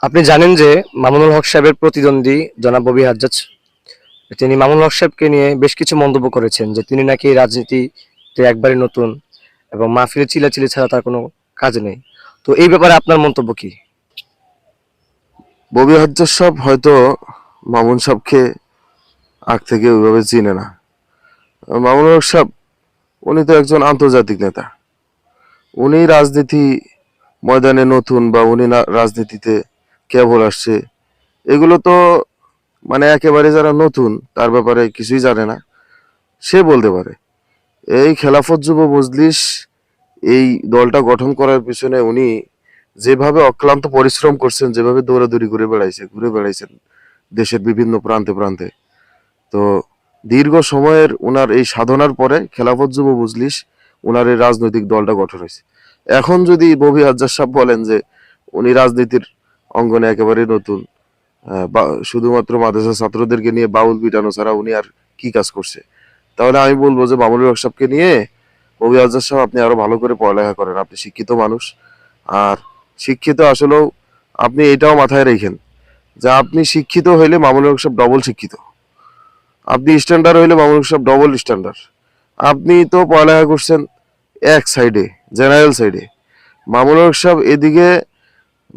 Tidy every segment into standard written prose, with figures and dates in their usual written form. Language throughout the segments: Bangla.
আপনি জানেন যে মামুনুল হক সাহেবের প্রতিদ্বন্দ্বী জনাব ববি হাজ্জাজ তিনি মামুনুল হক সাহেবকে নিয়ে বেশ কিছু মন্তব্য করেছেন যে তিনি নাকি রাজনীতিতে একবারে নতুন এবং মাহফিলে চিল্লাচিল্লি ছাড়া তার কোনো কাজ নেই। তো এই ব্যাপারে আপনার মন্তব্য কি? ববি হাজ্জাজ সাহেব হয়তো মামুন সাহেবকে আগ থেকে ওইভাবে চিনে না। মামুনুল হক সাহেব উনি তো একজন আন্তর্জাতিক নেতা। উনি রাজনীতি ময়দানে নতুন বা উনি রাজনীতিতে কেবল আসছে, এগুলো তো মানে একেবারে যারা নতুন তার ব্যাপারে কিছুই জানে না, সে বলতে পারে। এই খেলাফত যুব মজলিস এই দলটা গঠন করার পিছনে উনি যেভাবে অক্লান্ত পরিশ্রম করছেন, যেভাবে দৌড়াদৌড়ি ঘুরে বেড়াইছেন দেশের বিভিন্ন প্রান্তে প্রান্তে, তো দীর্ঘ সময়ের উনার এই সাধনার পরে খেলাফত যুব মজলিস উনার এই রাজনৈতিক দলটা গঠন হয়েছে। এখন যদি ববি হাজ্জাজ সাহেব বলেন যে উনি রাজনীতির অঙ্গনে একেবারে নতুন, শুধুমাত্র মাদ্রাসা ছাত্রদেরকে নিয়ে বাউল পিটানো ছাড়া উনি আর কি কাজ করছে, তাহলে আমি বলবো যে মামুনুল হক সাহেবকে নিয়ে ববি হাজ্জাজ সাহেব আপনি আরো ভালো করে পড়ালেখা করেন। আপনি শিক্ষিত মানুষ, আর শিক্ষিত আসলেও আপনি এটাও মাথায় রেখেন যে আপনি শিক্ষিত হইলে মামুনুল হক সাহেব ডবল শিক্ষিত, আপনি স্ট্যান্ডার্ড হইলে মামুনুল হক সাহেব ডবল স্ট্যান্ডার্ড। আপনি তো পড়ালেখা করছেন এক সাইডে, জেনারেল সাইডে। মামুনুল হক সাহেব এদিকে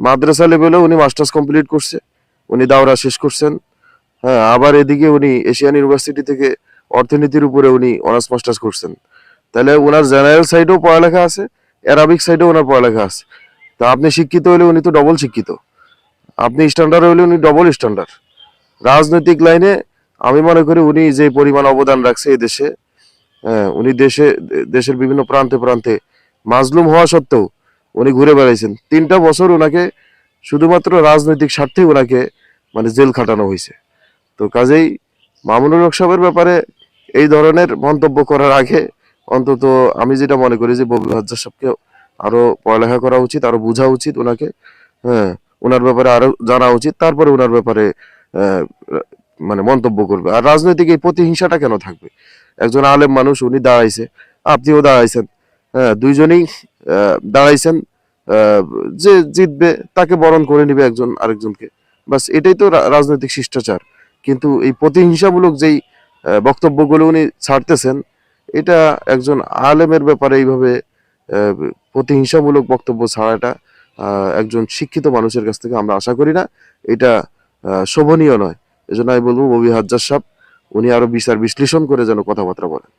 মাদ্রাসা লেভেলে উনি মাস্টার্স কমপ্লিট করছে, উনি দাওরা শেষ করছেন। হ্যাঁ, আবার এদিকে উনি এশিয়ান ইউনিভার্সিটি থেকে অর্থনীতির উপরে উনি অনার্স মাস্টার্স করছেন। তাহলে ওনার জেনারেল সাইডেও পড়ালেখা আছে, অ্যারাবিক সাইডেও ওনার পড়ালেখা আছে। তা আপনি শিক্ষিত হলে উনি তো ডবল শিক্ষিত, আপনি স্ট্যান্ডার্ড হলে উনি ডবল স্ট্যান্ডার্ড। রাজনৈতিক লাইনে আমি মনে করি উনি যে পরিমাণ অবদান রাখছে এই দেশে, হ্যাঁ, উনি দেশের বিভিন্ন প্রান্তে প্রান্তে মাজলুম হওয়া সত্ত্বেও উনি ঘুরে বেড়াইছেন। 3টা বছর ওনাকে শুধুমাত্র রাজনৈতিক স্বার্থে ওনাকে মানে জেল খাটানো হয়েছে। তো কাজেই মামুনুল হক সাহেবের ব্যাপারে এই ধরনের মন্তব্য করার আগে অন্তত আমি যেটা মনে করি যে ববি হাজ্জাজ সাহেবকে আরো পড়ালেখা করা উচিত, আরো বোঝা উচিত ওনাকে। হ্যাঁ, ওনার ব্যাপারে আরো জানা উচিত, তারপরে ওনার ব্যাপারে আহ, মানে মন্তব্য করবে। আর রাজনৈতিক এই প্রতিহিংসাটা কেন থাকবে? একজন আলেম মানুষ, উনি দাঁড়াইছে, আপনিও দাঁড়াইছেন, হ্যাঁ, দুইজনেই দাঁড়াইছেন। আহ, যে জিতবে তাকে বরণ করে নিবে একজন আরেকজনকে, বাস এটাই তো রাজনৈতিক শিষ্টাচার। কিন্তু এই প্রতিহিংসামূলক যেই বক্তব্যগুলো উনি ছাড়তেছেন, এটা একজন আলেমের ব্যাপারে এইভাবে আহ, প্রতিহিংসামূলক বক্তব্য ছাড়াটা একজন শিক্ষিত মানুষের কাছ থেকে আমরা আশা করি না। এটা শোভনীয় নয়। এজন্য আমি বলবো ববি হাজ্জাজ সাহেব উনি আরো বিচার বিশ্লেষণ করে যেন কথাবার্তা বলেন।